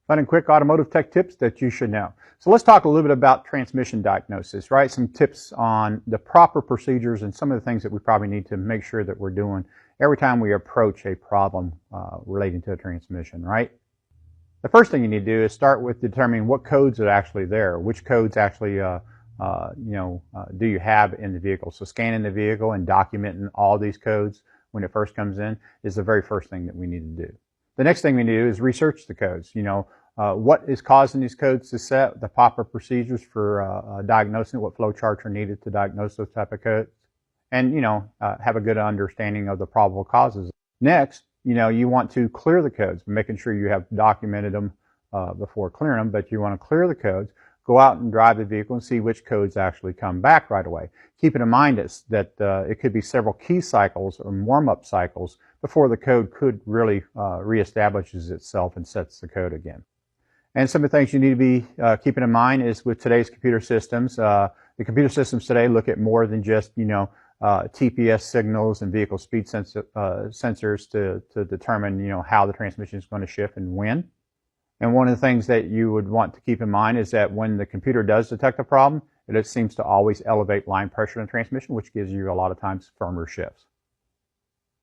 Fun and quick automotive tech tips that you should know. So let's talk a little bit about transmission diagnosis, right? Some tips on the proper procedures and some of the things that we probably need to make sure that we're doing every time we approach a problem relating to a transmission, right? The first thing you need to do is start with determining what codes are actually there, which codes actually do you have in the vehicle. So scanning the vehicle and documenting all these codes when it first comes in is the very first thing that we need to do. The next thing we need to do is research the codes. What is causing these codes to set, the proper procedures for diagnosing, what flow charts are needed to diagnose those type of codes, and have a good understanding of the probable causes. Next, you want to clear the codes, making sure you have documented them before clearing them, but you want to clear the codes, go out and drive the vehicle and see which codes actually come back right away. Keeping in mind that it could be several key cycles or warm-up cycles before the code could really reestablishes itself and sets the code again. And some of the things you need to be keeping in mind is with today's computer systems, the computer systems today look at more than just, TPS signals and vehicle speed sensors to determine, how the transmission is going to shift and when. And one of the things that you would want to keep in mind is that when the computer does detect a problem, it seems to always elevate line pressure in the transmission, which gives you a lot of times firmer shifts.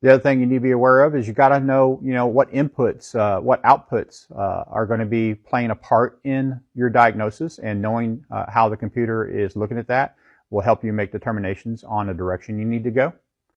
The other thing you need to be aware of is you got to know, what inputs, what outputs are going to be playing a part in your diagnosis, and knowing how the computer is looking at that will help you make determinations on the direction you need to go.